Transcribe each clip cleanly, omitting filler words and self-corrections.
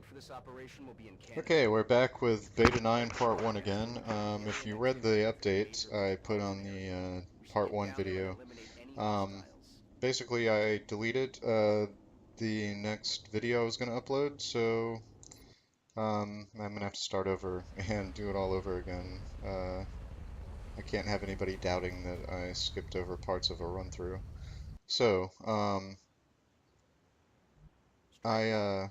for this operation will be in Canada. Okay, we're back with Beta 9 Part 1 again. If you read the update I put on the Part 1 video, basically I deleted the next video I was going to upload, so I'm going to have to start over and do it all over again. I can't have anybody doubting that I skipped over parts of a run-through. So, I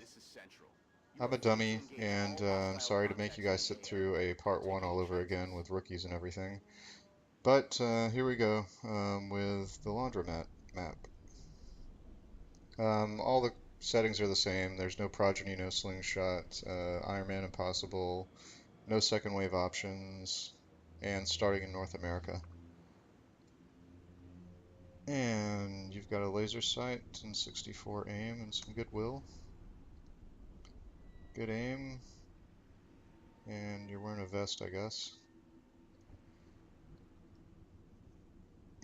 I'm a dummy, and I'm sorry to make you guys sit through a part one all over again with rookies and everything. But here we go with the laundromat map. All the settings are the same. There's no progeny, no slingshot, Iron Man impossible, no second wave options, and starting in North America. And you've got a laser sight and 64 aim and some goodwill. Good aim. And you're wearing a vest, I guess.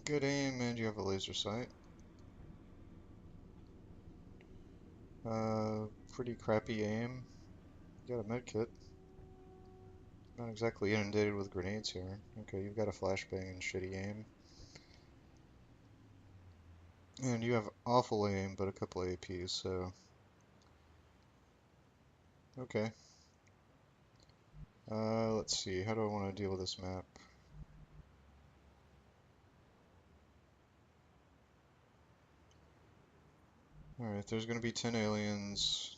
Good aim, and you have a laser sight. Pretty crappy aim. You got a med kit. Not exactly inundated with grenades here. Okay, you've got a flashbang and shitty aim. And you have awful aim, but a couple of APs, so... Okay. Let's see, how do I want to deal with this map? Alright, there's gonna be 10 aliens.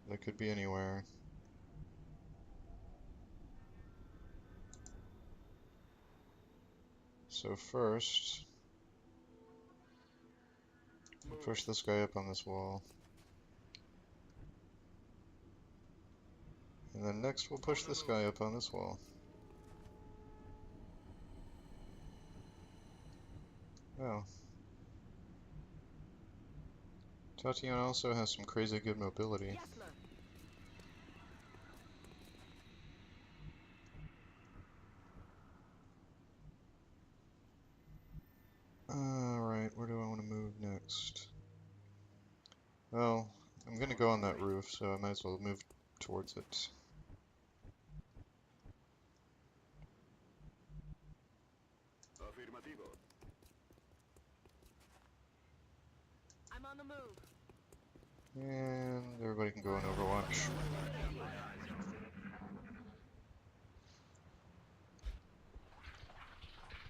They could be anywhere. So first, we'll push this guy up on this wall. And then next we'll push this guy up on this wall. Oh. Tatiana also has some crazy good mobility. Alright, where do I want to move next? Well, I'm gonna go on that roof, so I might as well move towards it. I'm on the move. And everybody can go on Overwatch.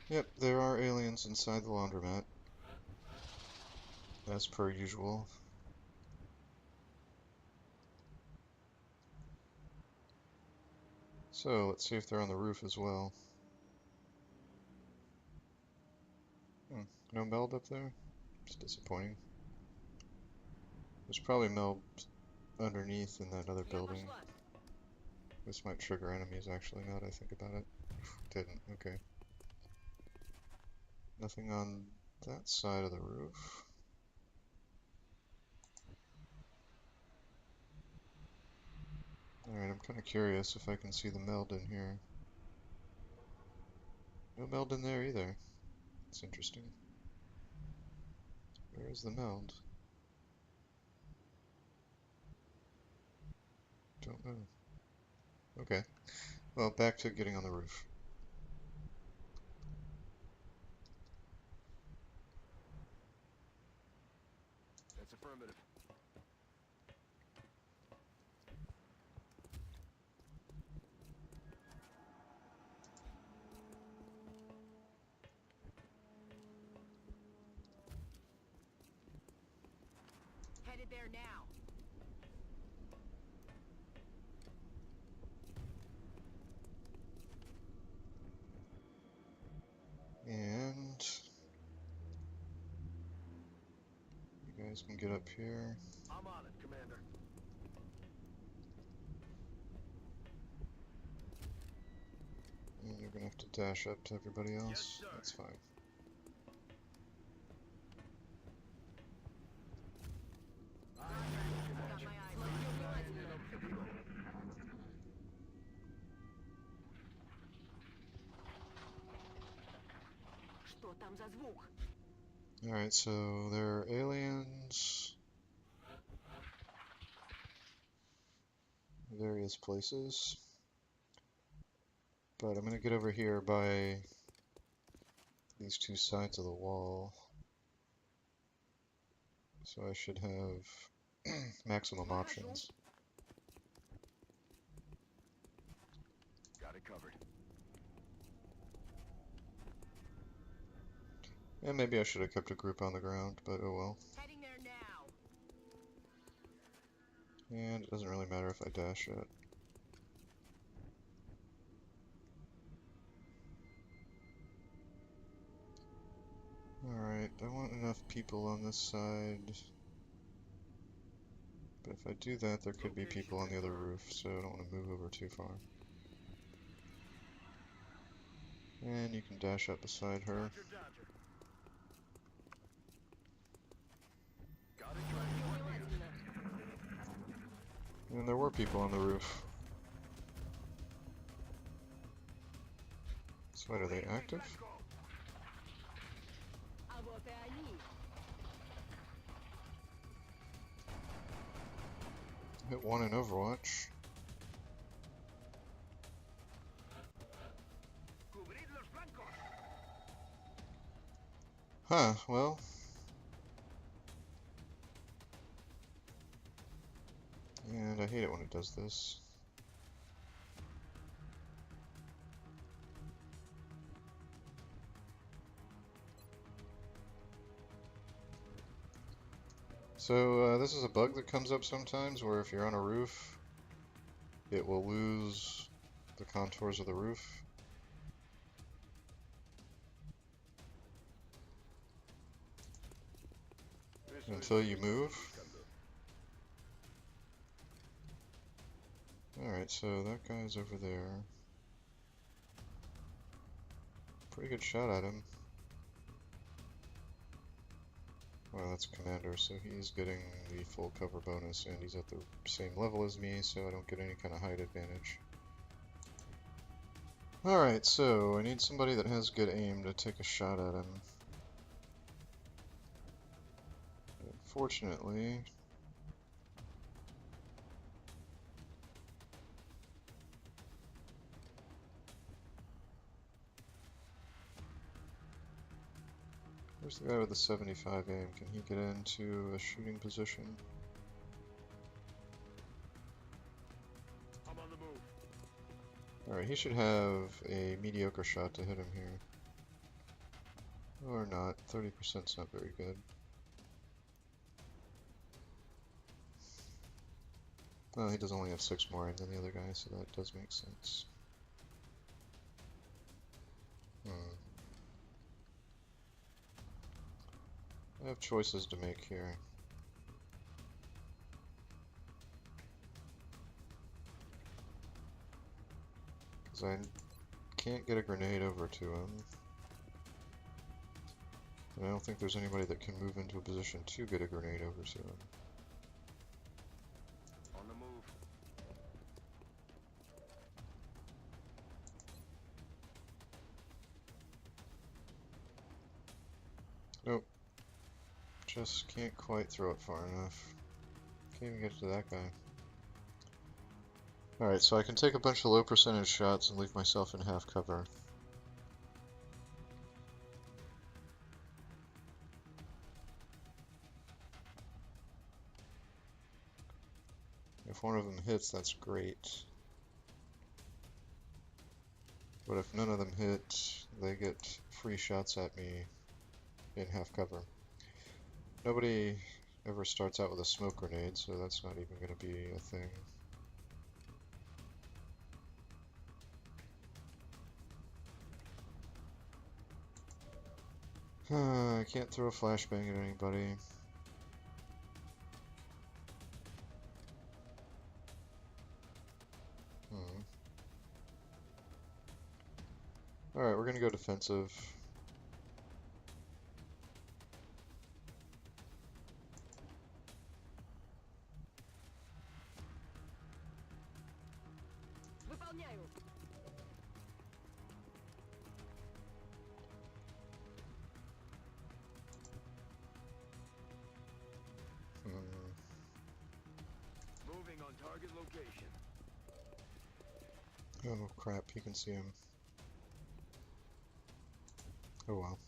Yep, there are aliens inside the laundromat. As per usual. So, let's see if they're on the roof as well. No meld up there? It's disappointing. There's probably meld underneath in that other building. This might trigger enemies actually, now that I think about it. Didn't, okay. Nothing on that side of the roof. Alright, I'm kind of curious if I can see the meld in here. No meld in there either. It's interesting. Where is the meld? Don't know. Okay. Well, back to getting on the roof. That's affirmative. Headed there now. And you guys can get up here. I'm on it, Commander. And you're gonna have to dash up to everybody else. Yes, that's fine. Got my eyes Что там за звук? Alright, so there are aliens. various places. But I'm going to get over here by these two sides of the wall. So I should have maximum options. Got it covered. And maybe I should have kept a group on the ground, but oh well. Heading there now. And it doesn't really matter if I dash it. Alright, I want enough people on this side. But if I do that, there could be people on the other roof, so I don't want to move over too far. And you can dash up beside her. Dodger, dodger. Got it right here. And there were people on the roof. So wait, are they active? Let's go. А вот и они. Hit one in Overwatch. Cubrid los flancos. Huh, well. And I hate it when it does this. So this is a bug that comes up sometimes where if you're on a roof, it will lose the contours of the roof. Until you move. Alright, so that guy's over there. Pretty good shot at him. Well, that's Commander, so he's getting the full cover bonus, and he's at the same level as me, so I don't get any kind of height advantage. Alright, so I need somebody that has good aim to take a shot at him. Unfortunately, where's the guy with the 75 aim? Can he get into a shooting position? I'm on the move. Alright, he should have a mediocre shot to hit him here. Or not. 30%'s not very good. Well, he does only have 6 more aim than the other guy, so that does make sense. I have choices to make here. Because I can't get a grenade over to him. And I don't think there's anybody that can move into a position to get a grenade over to him. On the move. Nope. Just can't quite throw it far enough. Can't even get to that guy. Alright, so I can take a bunch of low percentage shots and leave myself in half cover. If one of them hits, that's great. But if none of them hit, they get free shots at me in half cover. Nobody ever starts out with a smoke grenade, so that's not even going to be a thing. I can't throw a flashbang at anybody. Alright, we're gonna go defensive. Выполняю. Moving on target location. Oh crap, he can see him. Oh well.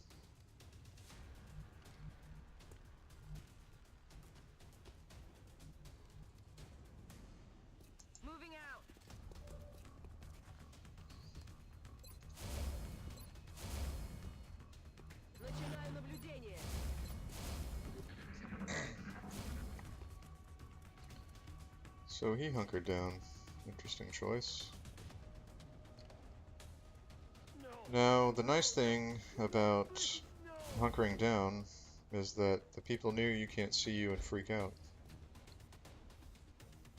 Moving out. Начинаю наблюдение. So he hunkered down. Interesting choice. Now, the nice thing about hunkering down is that the people near you can't see you and freak out.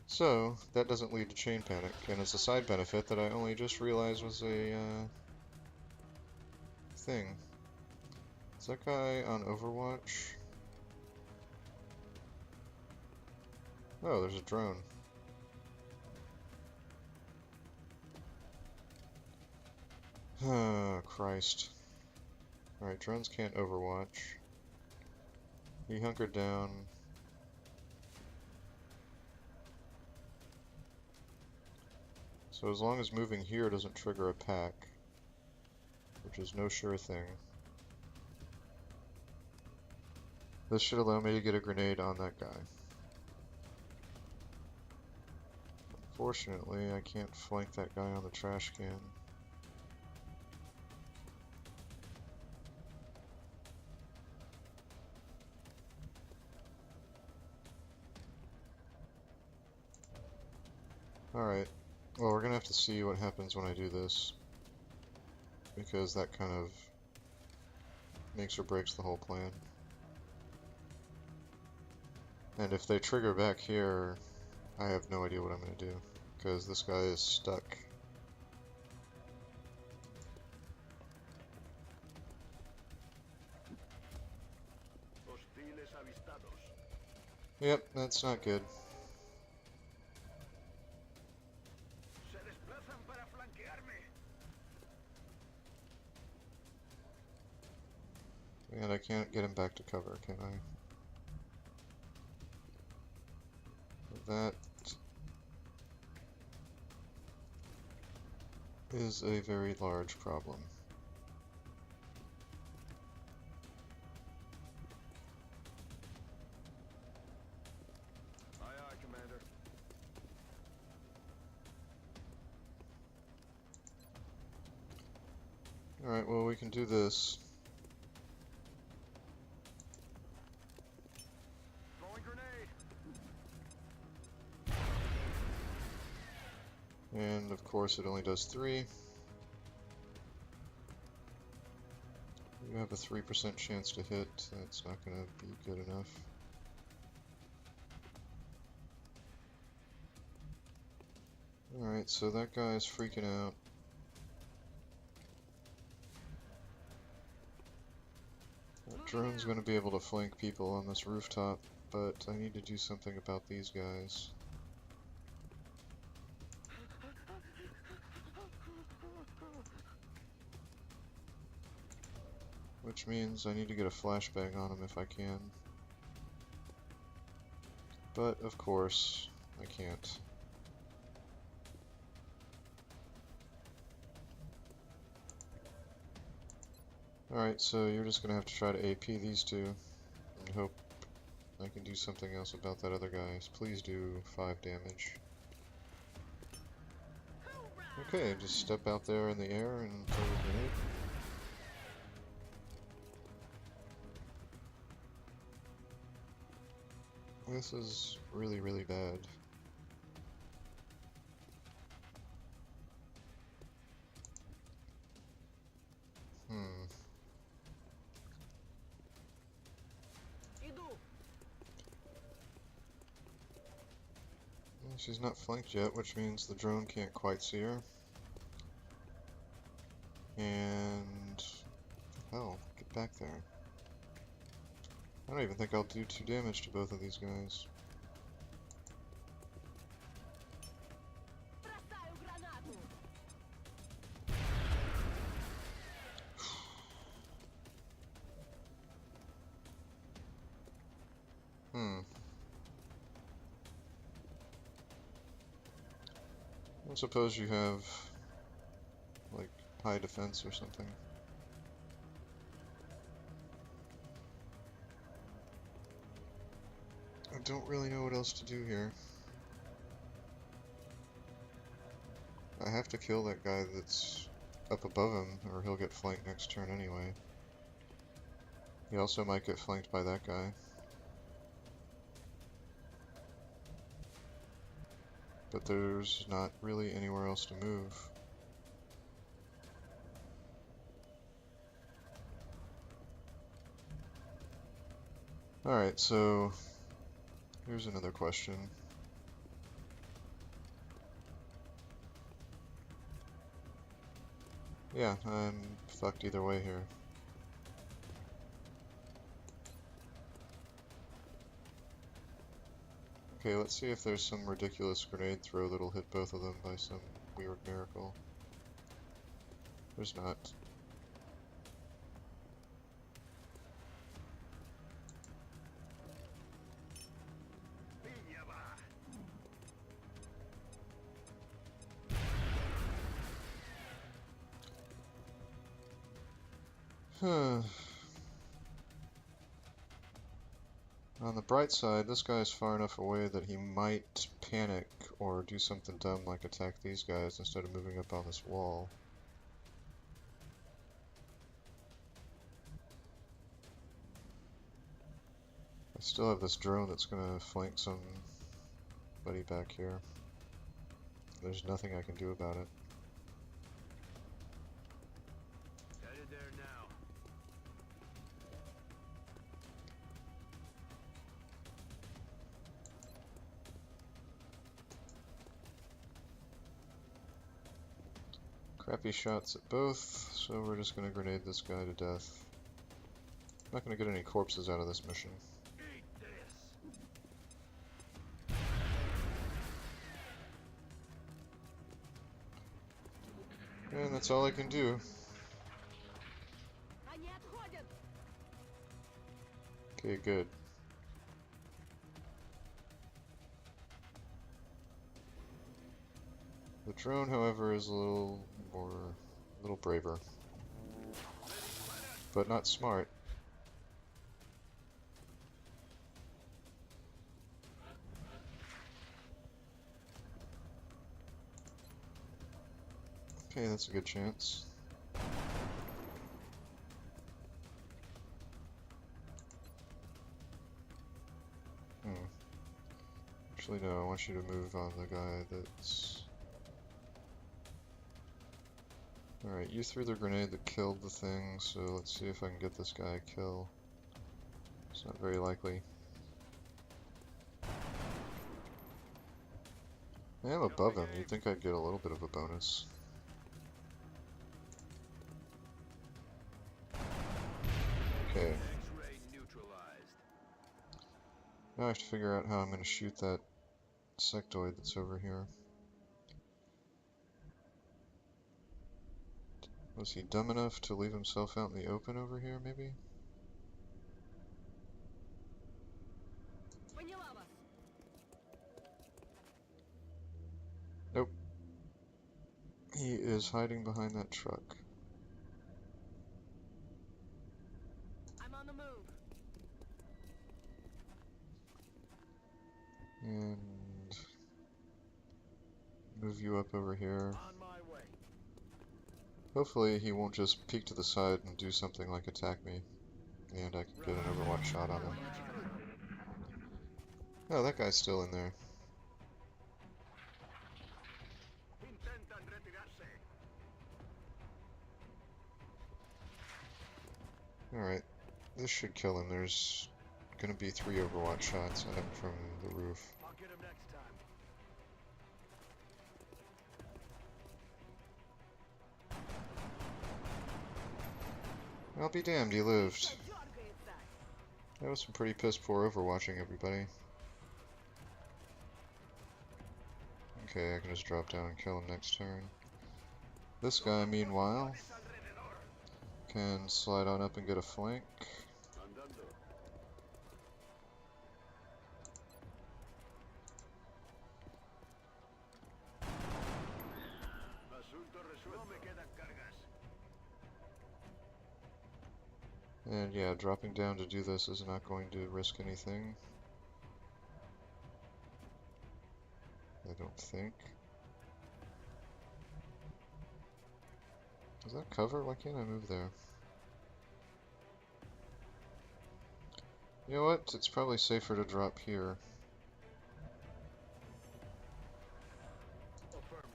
So, that doesn't lead to chain panic, and it's a side benefit that I only just realized was a thing. Is that guy on Overwatch? Oh, there's a drone. Oh, Christ. Alright, drones can't Overwatch. He hunkered down. So as long as moving here doesn't trigger a pack, which is no sure thing, this should allow me to get a grenade on that guy. Unfortunately, I can't flank that guy on the trash can. Alright, well we're gonna have to see what happens when I do this, because that kind of makes or breaks the whole plan. And if they trigger back here, I have no idea what I'm gonna do, because this guy is stuck. Hostiles avistados. Yep, that's not good. Se desplazan para flanquearme. And I can't get him back to cover, can I? That is a very large problem. Aye, aye, Commander. Alright, well we can do this. Throwing grenade. And of course it only does 3. You have a 3% chance to hit. That's not going to be good enough. Alright, so that guy's freaking out. That drone's going to be able to flank people on this rooftop, but I need to do something about these guys. Which means I need to get a flashbang on him if I can. But, of course, I can't. Alright, so you're just gonna have to try to AP these two and hope I can do something else about that other guy. Please do 5 damage. Okay, just step out there in the air and throw a grenade. This is really, really bad. Иду. Well, she's not flanked yet, which means the drone can't quite see her. And... hell, get back there. I don't even think I'll do 2 damage to both of these guys. Бросаю гранату. I suppose you have high defense or something. I don't really know what else to do here. I have to kill that guy that's up above him, or he'll get flanked next turn anyway. He also might get flanked by that guy. But there's not really anywhere else to move. Alright, so here's another question. Yeah, I'm fucked either way here. Okay, let's see if there's some ridiculous grenade throw that'll hit both of them by some weird miracle. There's not. Piña va. On the bright side, this guy's far enough away that he might panic or do something dumb like attack these guys instead of moving up on this wall. I still have this drone that's gonna flank somebody back here. There's nothing I can do about it. Headed there now. Crappy shots at both, so we're just gonna grenade this guy to death. I'm not gonna get any corpses out of this mission. Eat this. And that's all I can do. Они отходят! Okay, good. The drone, however, is a little braver. But not smart. Okay, that's a good chance. Actually, no, I want you to move on the guy that's... Alright, you threw the grenade that killed the thing, so let's see if I can get this guy a kill. It's not very likely. I am above him, you'd think I'd get a little bit of a bonus. Okay. X-ray neutralized. Now I have to figure out how I'm going to shoot that sectoid that's over here. Was he dumb enough to leave himself out in the open over here, maybe? Поняла вас! Nope. He is hiding behind that truck. I'm on the move! And move you up over here. On my way. Hopefully he won't just peek to the side and do something like attack me, and I can get an overwatch shot on him. Oh, that guy's still in there. Intentan retirarse. Alright, this should kill him. There's gonna be 3 overwatch shots at him from the roof. I'll get him next time. I'll be damned, he lived. Что дергается? That was some pretty piss poor overwatching, everybody. Okay, I can just drop down and kill him next turn. This guy, meanwhile, can slide on up and get a flank. Andando. Asunto resuelto. No me quedan cargas. And yeah, dropping down to do this is not going to risk anything. I don't think. Is that cover? Why can't I move there? You know what? It's probably safer to drop here. Affirmative.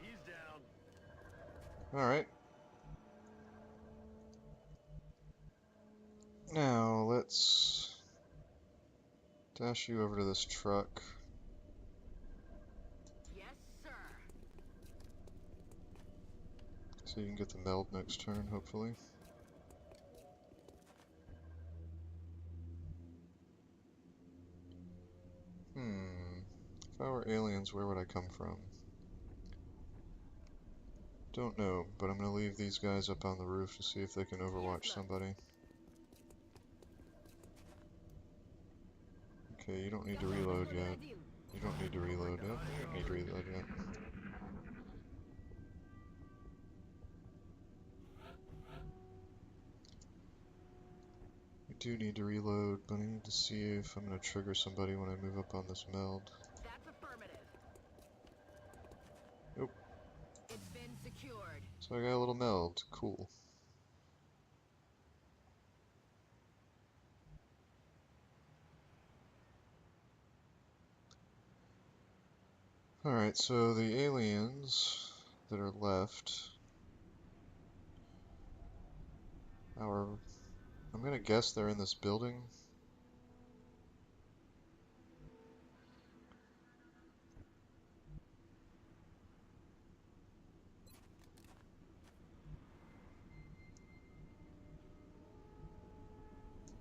He's down. Alright. Now, let's dash you over to this truck. Yes, sir. So you can get the meld next turn, hopefully. If I were aliens, where would I come from? Don't know, but I'm gonna leave these guys up on the roof to see if they can overwatch somebody. Okay, you don't need to reload yet. You don't need to reload yet. You don't need to reload yet. I do need to reload, but I need to see if I'm gonna trigger somebody when I move up on this meld. That's affirmative. Nope. It's been secured. So I got a little meld. Cool. Alright, so the aliens that are left are... I'm gonna guess they're in this building.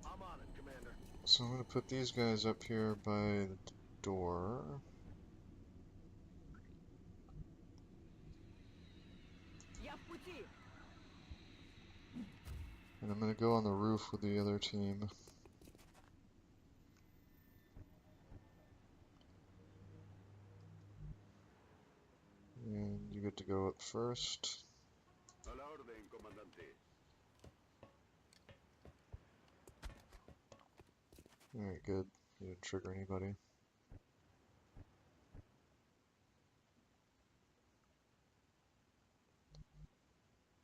I'm on it, Commander. So I'm gonna put these guys up here by the door. Я в пути. And I'm gonna go on the roof with the other team. And you get to go up first. A la orden, comandante. Alright, good. You didn't trigger anybody.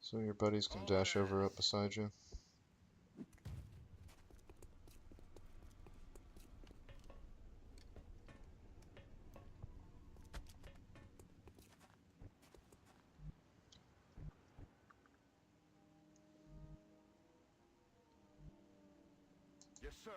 So your buddies can dash over up beside you. Yes, sir.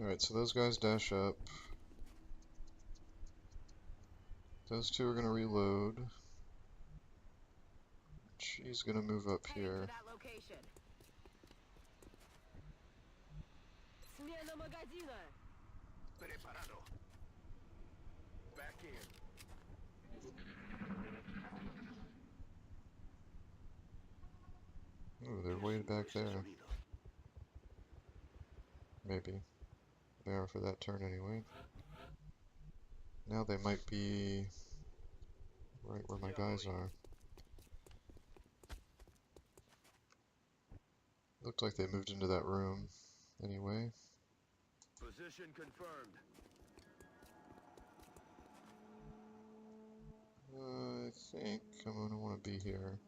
Alright, so those guys dash up. Those two are gonna reload. She's gonna move up Heading here. to that location. Смена магазина. Preparado. Back in. Ooh, they're way back there. Maybe. They are for that turn anyway. Now they might be right where my guys are. Looked like they moved into that room anyway. Position confirmed. I think I'm gonna want to be here.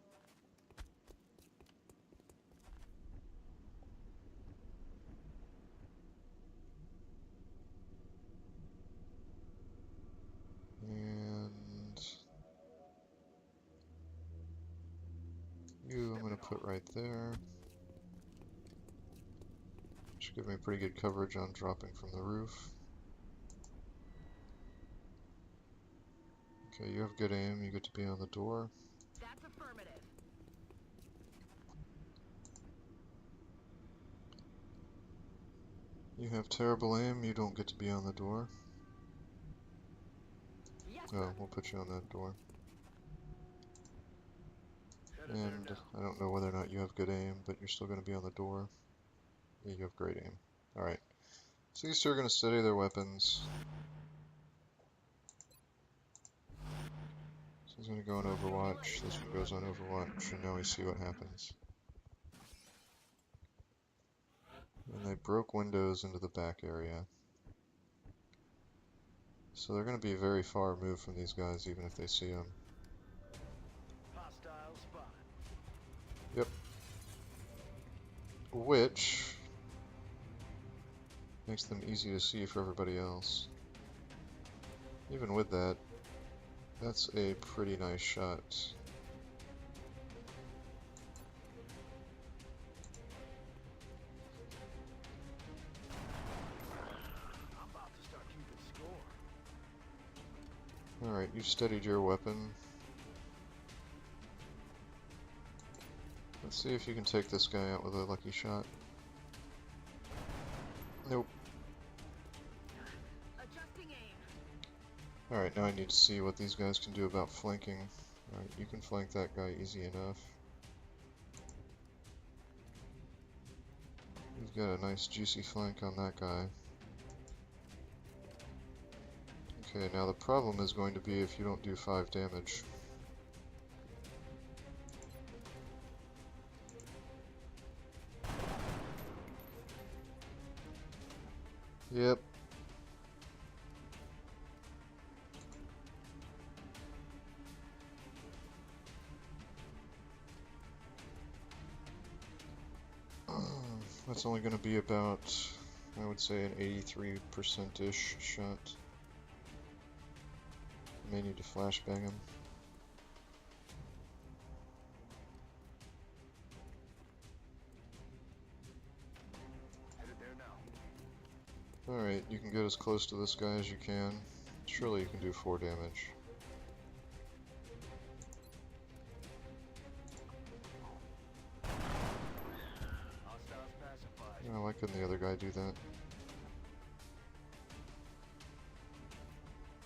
And you I'm gonna put right there. Should give me pretty good coverage on dropping from the roof. Okay, you have good aim, you get to be on the door. That's affirmative. You have terrible aim, you don't get to be on the door. Oh, we'll put you on that door. Headed there And now. I don't know whether or not you have good aim, but you're still going to be on the door. Yeah, you have great aim. Alright. So these two are going to steady their weapons. So he's going to go on Overwatch. This one goes on Overwatch, and now we see what happens. And they broke windows into the back area. So they're going to be very far removed from these guys, even if they see them. Hostile spotted. Yep. Which makes them easy to see for everybody else. Even with that, that's a pretty nice shot. I'm about to start keeping score. Alright, you've steadied your weapon. Let's see if you can take this guy out with a lucky shot. Nope. Adjusting aim. Alright, now I need to see what these guys can do about flanking. Alright, you can flank that guy easy enough. You've got a nice juicy flank on that guy. Okay, now the problem is going to be if you don't do 5 damage. Yep. That's only going to be about, I would say, an 83%-ish shot. May need to flashbang him. Headed there now. Alright, you can get as close to this guy as you can. Surely you can do 4 damage. Hostiles pacified. Oh, why couldn't the other guy do that?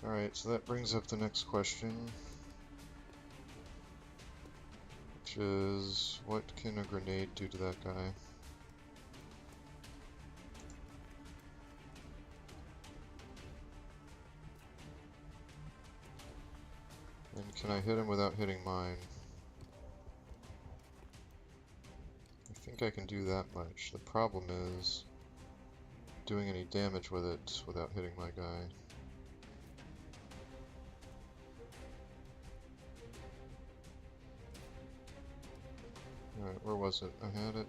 Alright, so that brings up the next question. Which is, what can a grenade do to that guy? And can I hit him without hitting mine? I think I can do that much. The problem is doing any damage with it without hitting my guy. Alright, where was it? I had it.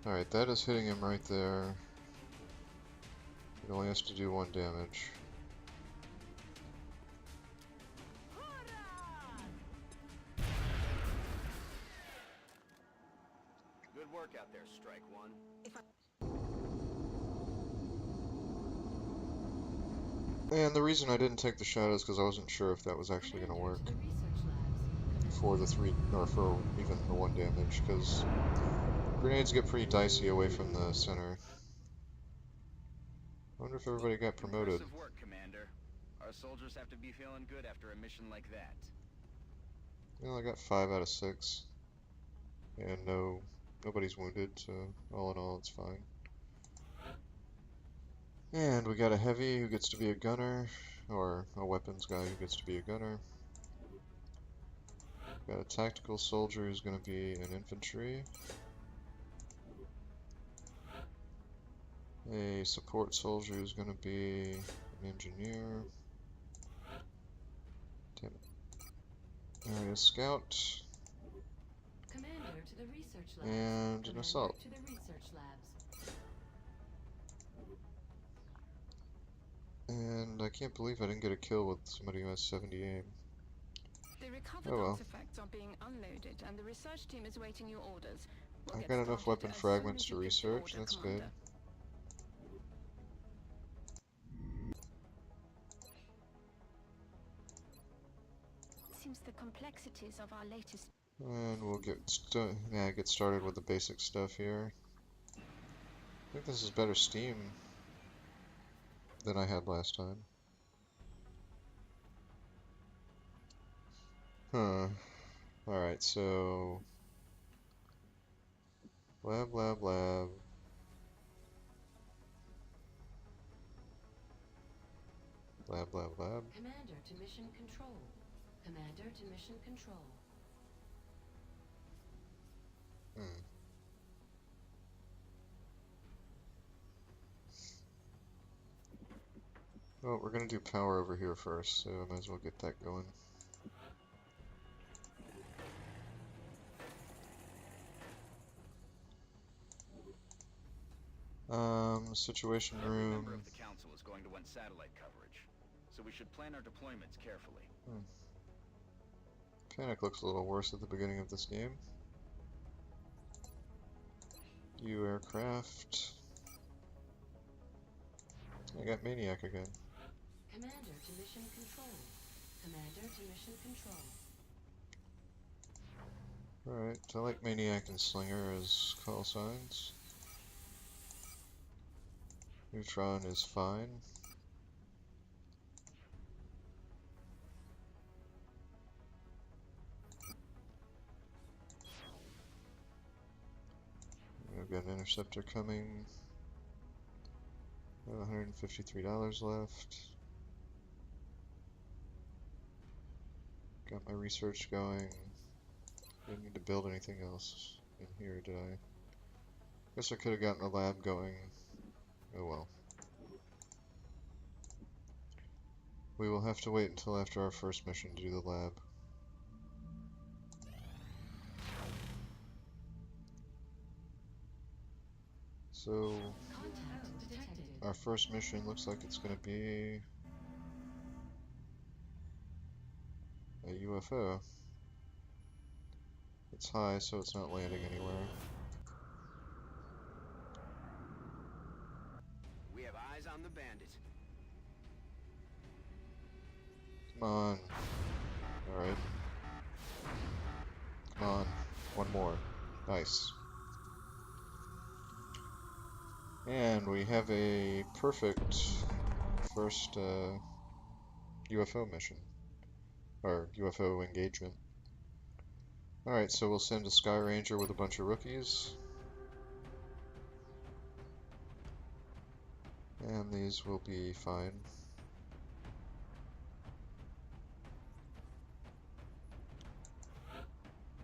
Alright, that is hitting him right there. It only has to do 1 damage. Good work out there, Strike One. And the reason I didn't take the shot is because I wasn't sure if that was actually going to work To the research labs. for the 3, or for even the 1 damage, because grenades get pretty dicey away from the center. I wonder if everybody got promoted. Impressive work, Commander. Our soldiers have to be feeling good after a mission like that. Well, I got 5 out of 6. And nobody's wounded, so all in all, it's fine. And we got a heavy who gets to be a gunner, or a weapons guy who gets to be a gunner. Got a tactical soldier who's going to be an infantry. A support soldier who's going to be an engineer. Damn it. Alright, a scout. Commander to the research labs. And an Commander assault. to the research labs. And I can't believe I didn't get a kill with somebody who has 70 aim. The recovered Oh well. artifacts are being unloaded, and the research team is waiting your orders. We'll I've get got enough started weapon as soon fragments as to you give the research, order, that's good. Commander. Seems the complexities of our latest And we'll get started with the basic stuff here. I think this is better Steam than I had last time. Huh. Alright, so... Lab, lab, lab. Lab, lab, lab. Commander to mission control. Commander to mission control. Well, we're gonna do power over here first, so I might as well get that going. Situation Every member room. of the council is going to want satellite coverage, so we should plan our deployments carefully. Panic looks a little worse at the beginning of this game. U aircraft. I got Maniac again. Commander to mission control. Commander to mission control. Alright, I like Maniac and Slinger as call signs. Neutron is fine. We've got an interceptor coming. I have $153 left. Got my research going. Didn't need to build anything else in here, did I? Guess I could have gotten a lab going. Oh well. We will have to wait until after our first mission to do the lab. So, Contact detected. our first mission looks like it's going to be a UFO. It's high, so it's not landing anywhere. We have eyes on the bandit. Come on. Alright. Come on. One more. Nice. And we have a perfect first UFO mission. Or UFO engagement. Alright, so we'll send a Sky Ranger with a bunch of rookies. And these will be fine.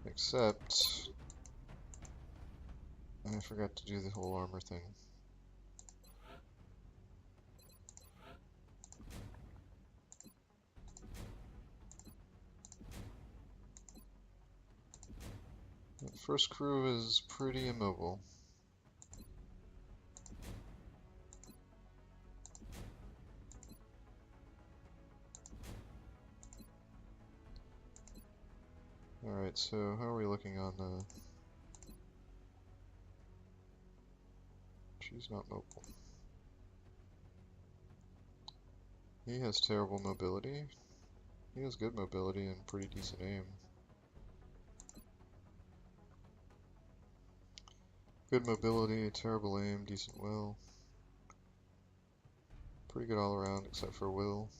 Except... I forgot to do the whole armor thing. The first crew is pretty immobile. Alright, so how are we looking on the... She's not mobile. He has terrible mobility. He has good mobility and pretty decent aim. Good mobility, terrible aim, decent will. Pretty good all around except for will.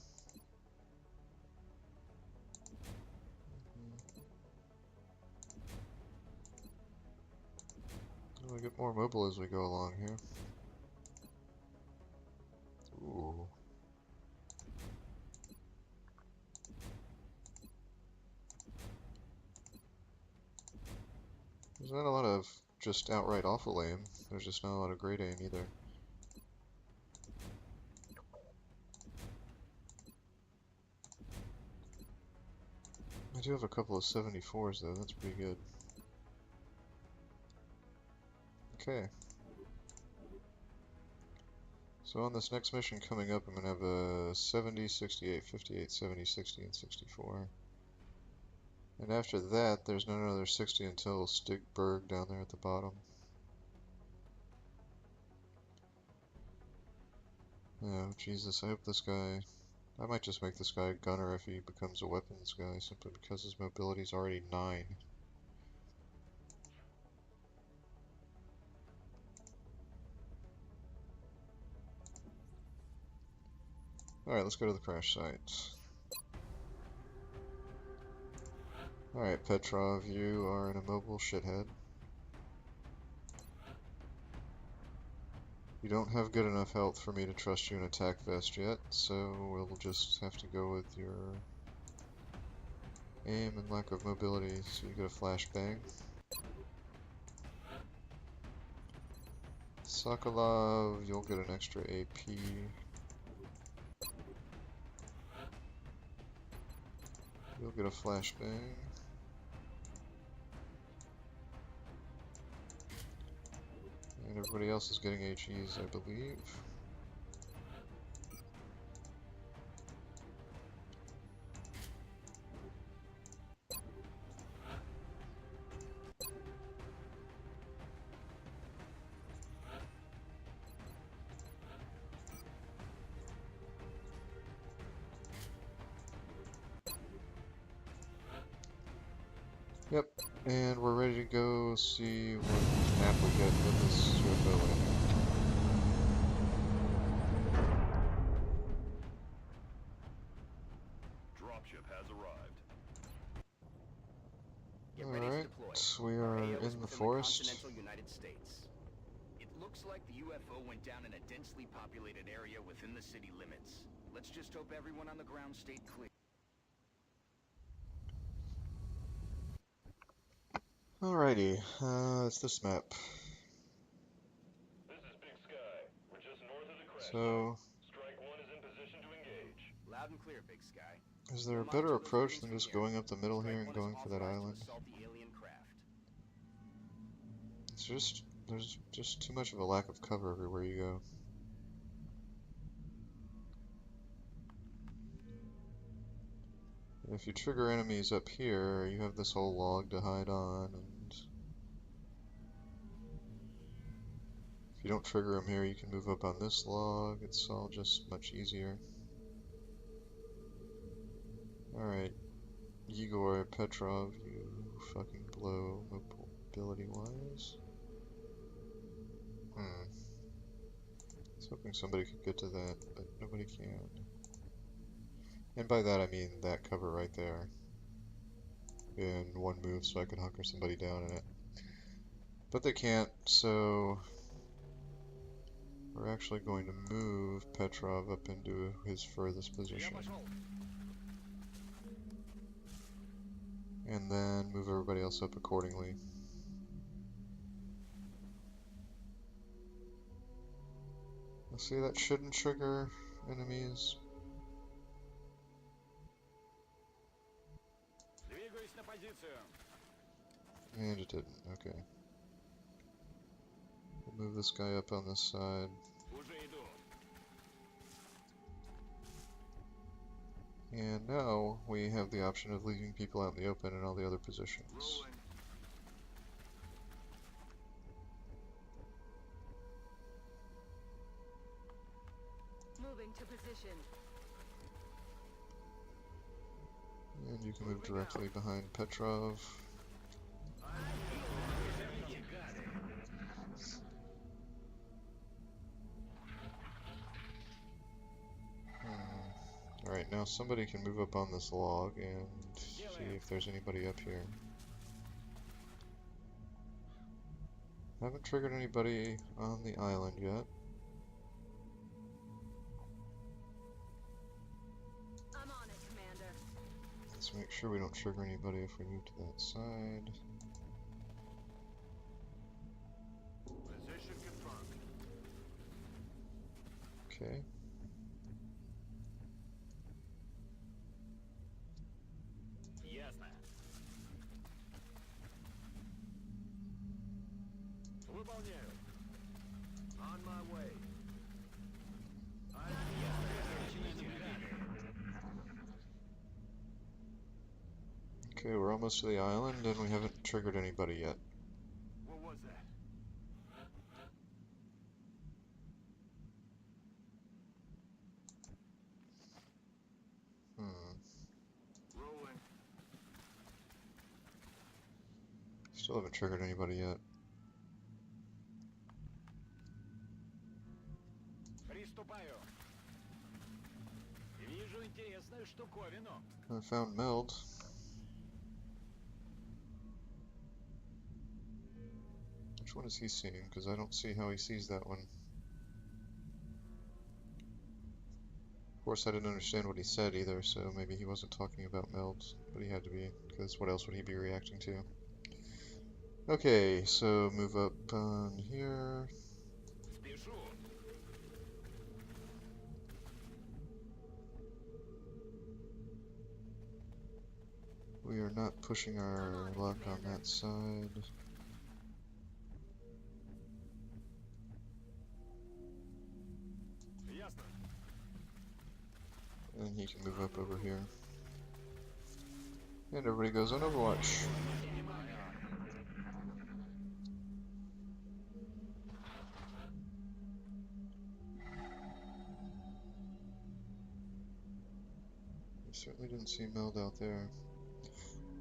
We'll get more mobile as we go along here. Ooh. There's not a lot of just outright awful aim. There's just not a lot of great aim either. I do have a couple of 74s though, that's pretty good. Okay. So on this next mission coming up, I'm going to have a 70, 68, 58, 70, 60, and 64. And after that, there's not another 60 until Stigberg down there at the bottom. Oh, Jesus, I hope this guy... I might just make this guy a gunner if he becomes a weapons guy, simply because his mobility is already 9. Alright, let's go to the crash site. Alright, Petrov, you are an immobile shithead. You don't have good enough health for me to trust you in attack vest yet, so we'll just have to go with your aim and lack of mobility, so you get a flashbang. Sokolov, you'll get an extra AP. You'll get a flashbang. And everybody else is getting HEs, I believe. Yep, and we're ready to go see what map we get with this UFO landing. Dropship has arrived. Get ready to deploy. Alright, we Our are AO is in the within forest. continental United States. It looks like the UFO went down in a densely populated area within the city limits. Let's just hope everyone on the ground stayed clear. Alrighty, it's this map. This is Big Sky. We're just north of the crash. So, Strike 1 is in position to engage. Loud and clear, Big Sky. is there a We'll better monitor those approach readings than from just here. going up the middle here Strike and 1 is going for that authorized to island? assault the alien craft. It's just, there's just too much of a lack of cover everywhere you go. If you trigger enemies up here, you have this whole log to hide on, and if you don't trigger them here, you can move up on this log. It's all just much easier. Alright, Igor Petrov, you fucking blow mobility-wise. I was hoping somebody could get to that, but nobody can. And by that I mean that cover right there. In one move, so I can hunker somebody down in it. But they can't, so we're actually going to move Petrov up into his furthest position. And then move everybody else up accordingly. See, that shouldn't trigger enemies. And it didn't, okay. We'll move this guy up on this side. And now we have the option of leaving people out in the open in all the other positions. Moving to position. And you can move directly behind Petrov. Alright, now somebody can move up on this log and see if there's anybody up here. Haven't triggered anybody on the island yet. I'm on it, Commander. Let's make sure we don't trigger anybody if we move to that side. Position confirmed. Okay. Ясно. Выполняю. On my way. Okay, we're almost to the island and we haven't triggered anybody yet. What was that? Rolling. Still haven't triggered anybody yet. Приступаю. Штуковину. I found Meld. Which one is he seeing? Because I don't see how he sees that one. Of course, I didn't understand what he said either, so maybe he wasn't talking about Meld, but he had to be, because what else would he be reacting to? Okay, so move up on here. Спешу. We are not pushing our luck on that side. Ясно. And he can move up over here. And everybody goes on Overwatch. I certainly didn't see Meld out there.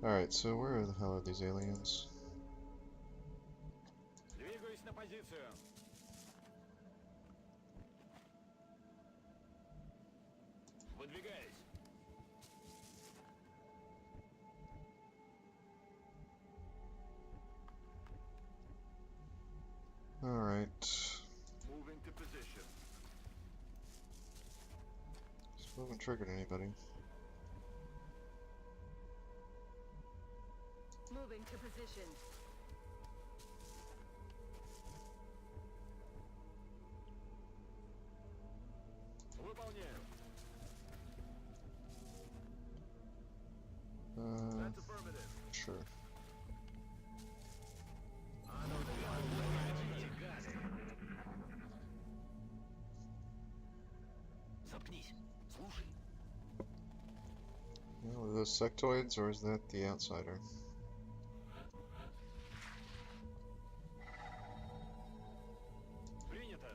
Alright, so where the hell are these aliens? Двигаюсь на позицию. Выдвигаюсь. Alright. Moving to position. Still haven't triggered anybody. Moving to position. Выполняю. That's affirmative. Sure. Заткнись. Слушай. Well, are those sectoids, or is that the outsider? Принято.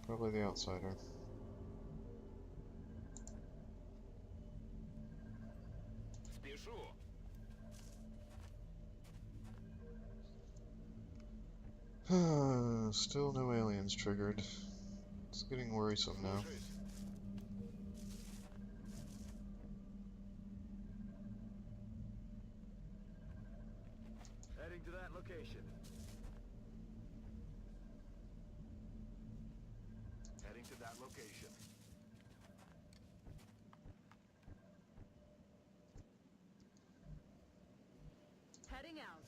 Probably the outsider. Спешу. Still no aliens triggered. It's getting worrisome now. Слушаюсь. Heading to that location. Heading to that location. Heading out.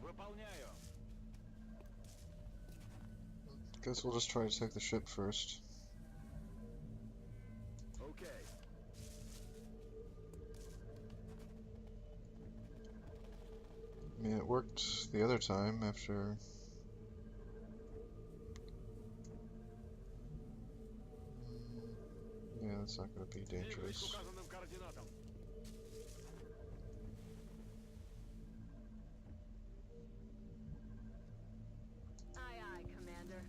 Выполняю. Guess we'll just try to take the ship first. Okay. I mean, it worked the other time after... Yeah, that's not going to be Двигаюсь к dangerous. указанным координатам. Aye, aye, Commander.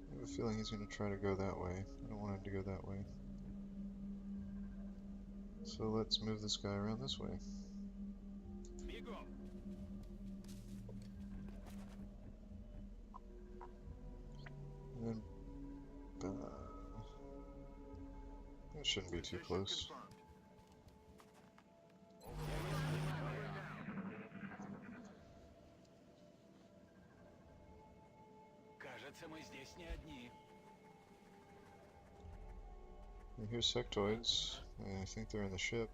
I have a feeling he's going to try to go that way. I don't want him to go that way. So let's move this guy around this way. Бегом. And then... that shouldn't be too Position close. confirmed. Кажется, мы здесь не одни. And here's sectoids. I think they're in the ship.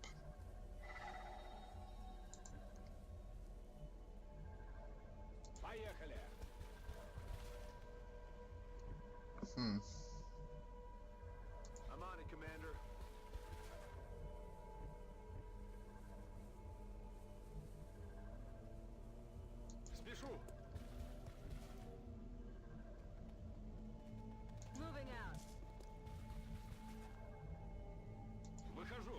Поехали. Hmm. I'm on it, Commander. Спешу. Moving out. Выхожу.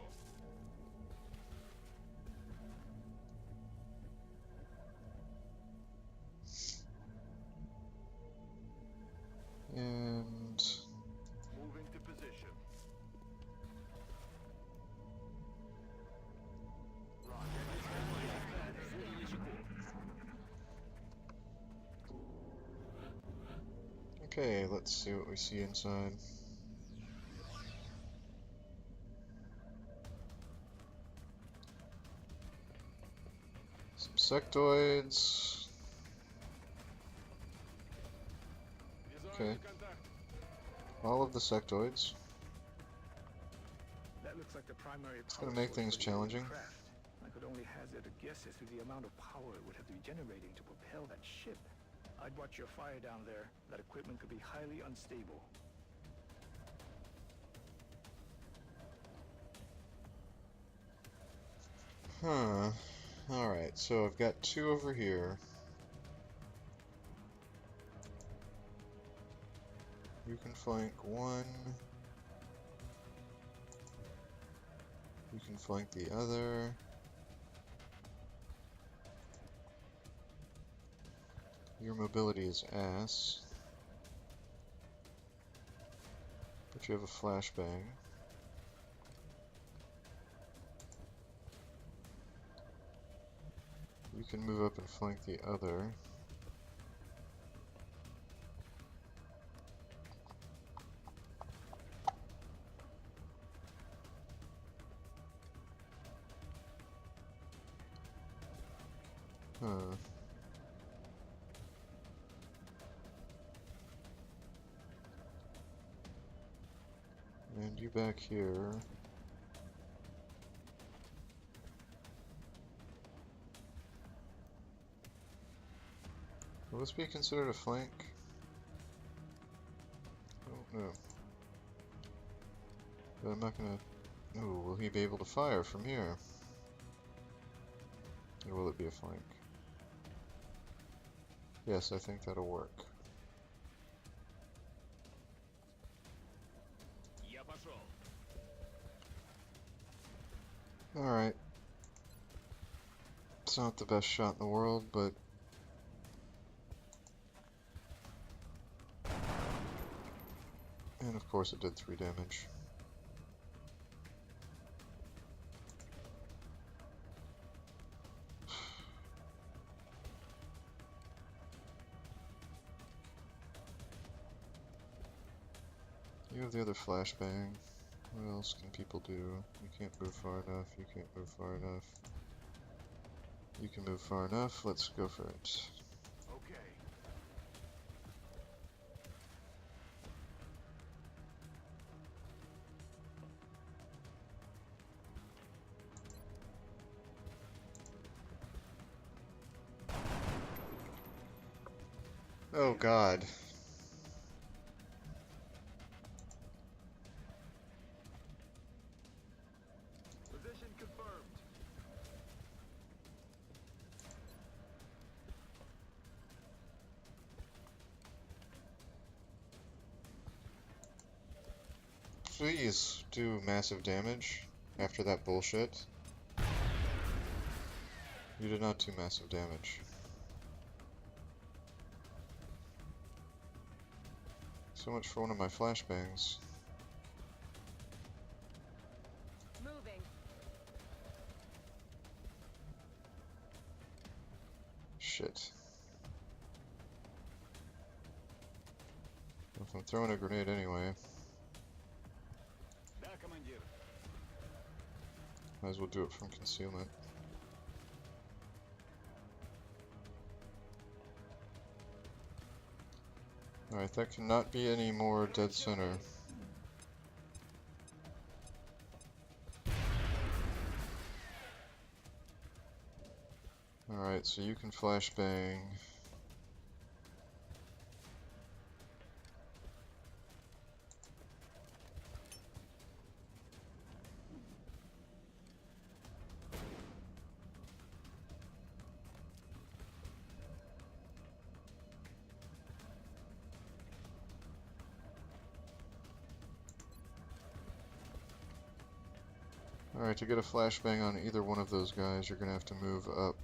Okay, let's see what we see inside. Some sectoids. Okay. Visual contact. All of the sectoids. That looks like the primary It's power gonna make source things for the alien challenging. craft. I could only hazard a guess as to the amount of power it would have to be generating to propel that ship. I'd watch your fire down there. That equipment could be highly unstable. Huh. Alright, so I've got two over here. You can flank one. You can flank the other. Your mobility is ass. But you have a flashbang. You can move up and flank the other. Huh. And you back here. Will this be considered a flank? I don't know. But I'm not gonna... Oh, will he be able to fire from here? Or will it be a flank? Yes, I think that'll work. Я пошел. Alright. It's not the best shot in the world, but... And of course it did 3 damage. You have the other flashbang. What else can people do? You can't move far enough, you can't move far enough. You can move far enough, let's go for it. Okay. Oh god. Position confirmed. Please do massive damage after that bullshit. You did not do massive damage. So much for one of my flashbangs. Moving. Shit. If I'm throwing a grenade anyway, Да, командир. might as well do it from concealment. Alright, that cannot be any more dead center. Alright, so you can flashbang. Alright, to get a flashbang on either one of those guys, you're gonna have to move up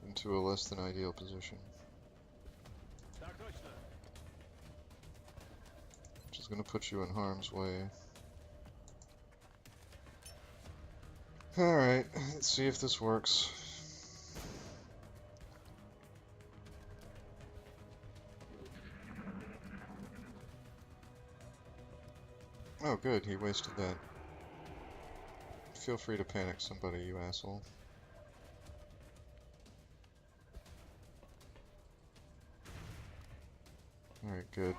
into a less than ideal position, Так точно. which is gonna put you in harm's way. Alright, let's see if this works. Oh, good, he wasted that. Feel free to panic somebody, you asshole. Alright, good.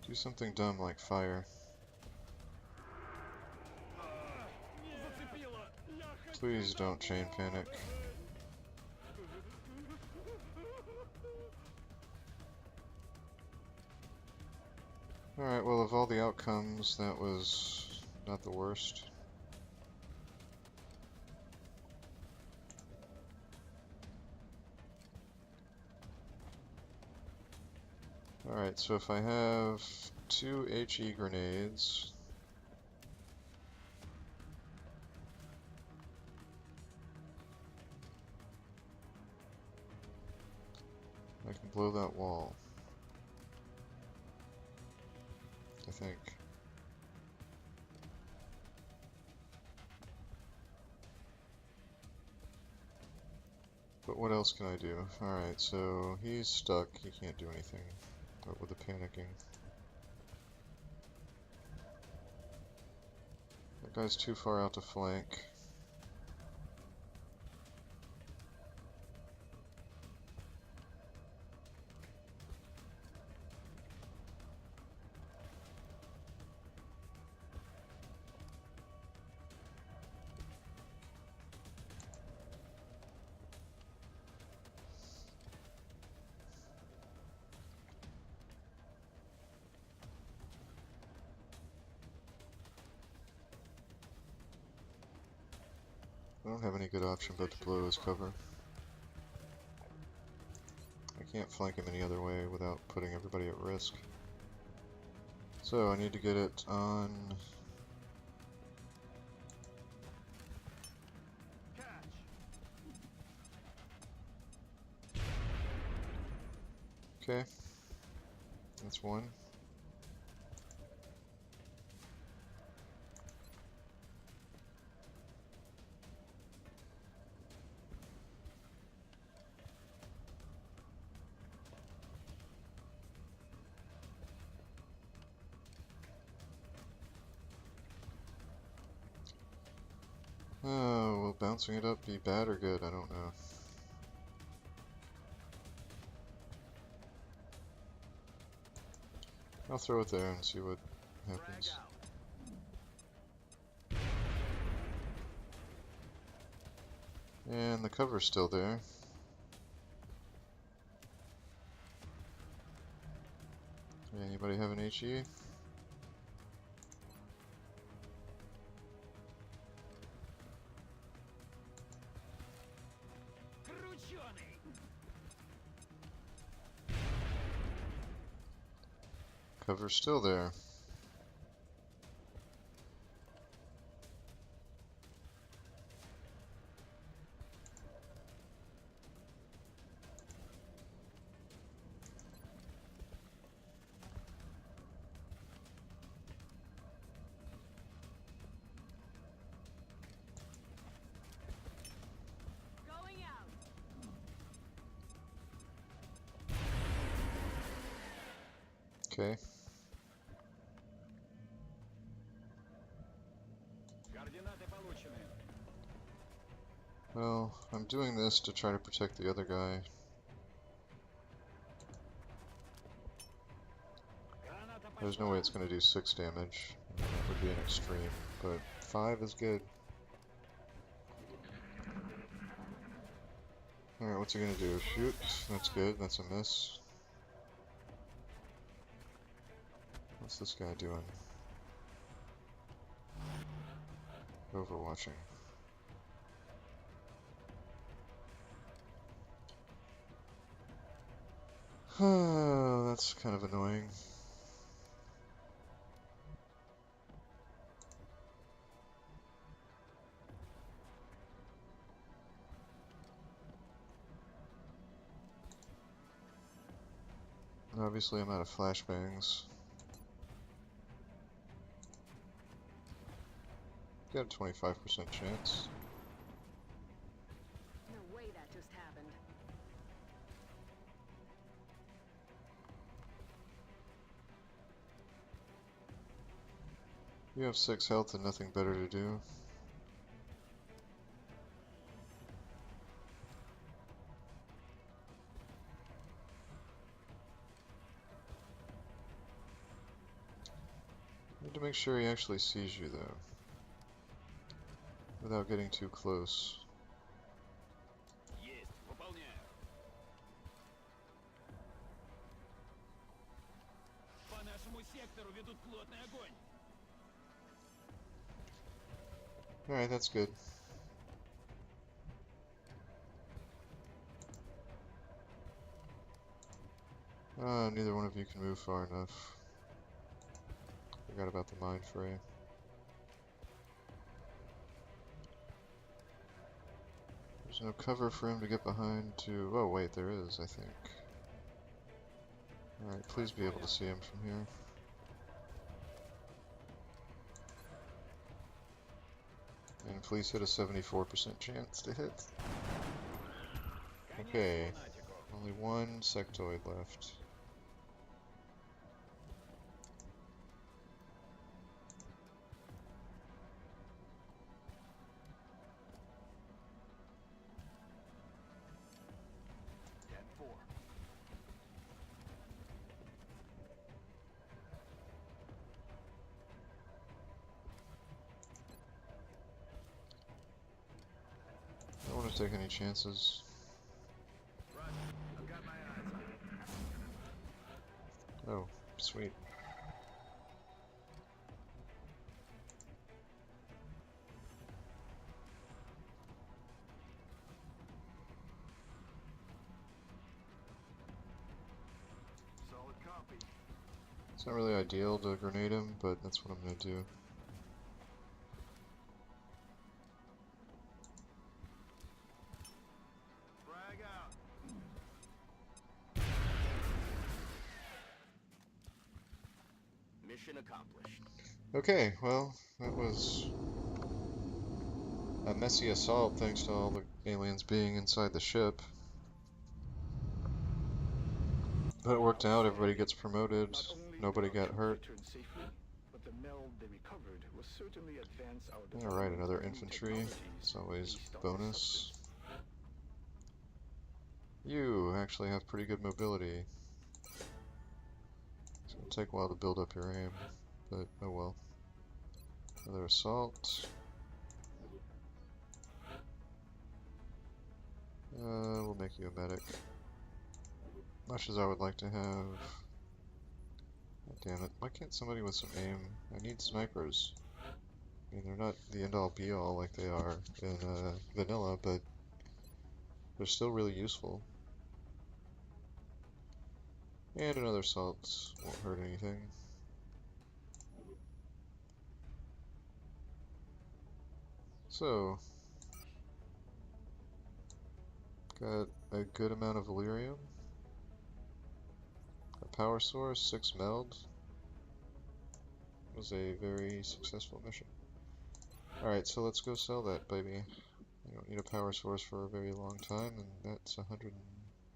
Do something dumb like fire. Please don't chain panic. Alright, well, of all the outcomes, that was not the worst. Alright, so if I have 2 HE grenades, I can blow that wall. I think. But what else can I do? Alright, so he's stuck, he can't do anything. What with the panicking? That guy's too far out to flank. I don't have any good option but to blow his cover. I can't flank him any other way without putting everybody at risk. So I need to get it on... Okay. That's one. Oh, will bouncing it up be bad or good? I don't know. I'll throw it there and see what happens. And the cover's still there. Anybody have an HE? Cover's still there. Going out. Okay. Координаты получены. Well, I'm doing this to try to protect the other guy. There's no way it's going to do 6 damage. I mean, that would be an extreme, but 5 is good. Alright, what's he going to do? Shoot. That's good. That's a miss. What's this guy doing? Overwatching. Oh, that's kind of annoying. Obviously, I'm out of flashbangs. Got a 25% chance. No way that just happened. You have 6 health and nothing better to do. Need to make sure he actually sees you though, without getting too close. Есть, выполняю. По нашему сектору ведут плотный огонь. Alright, that's good. Neither one of you can move far enough. Forgot about the mind fray. There's no cover for him to get behind to... Oh wait, there is, I think. Alright, please be able to see him from here. And please hit a 74% chance to hit. Okay, only one sectoid left. I don't want to take any chances. I've got my eyes on it. Oh, sweet. Solid copy. It's not really ideal to grenade him, but that's what I'm gonna do. Frag out. Mission accomplished. Okay, well, that was a messy assault thanks to all the aliens being inside the ship. But it worked out, everybody gets promoted, Not only nobody did our got hurt. troops return safely, but the meld they recovered will certainly advance our Alright, development another of new infantry. technologies It's always based on this bonus. substance. You actually have pretty good mobility. It's gonna take a while to build up your aim, but oh well. Another assault. We'll make you a medic. Much as I would like to have... God damn it, why can't somebody with some aim? I need snipers. I mean, they're not the end-all be-all like they are in vanilla, but they're still really useful. And another assault won't hurt anything. So, got a good amount of Valyrium. A power source, 6 meld. Was a very successful mission. Alright, so let's go sell that, baby. I don't need a power source for a very long time, and that's 100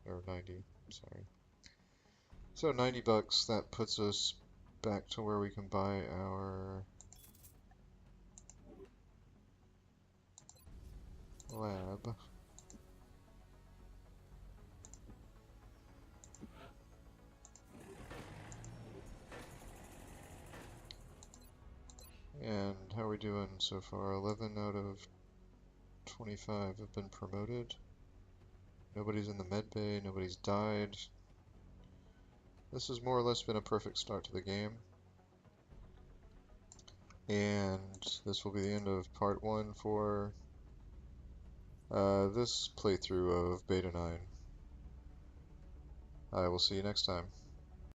or 90, sorry. So 90 bucks, that puts us back to where we can buy our lab. And how are we doing so far? 11 out of 25 have been promoted. Nobody's in the med bay, nobody's died. This has more or less been a perfect start to the game. And this will be the end of part 1 for this playthrough of Beta 9. I will see you next time.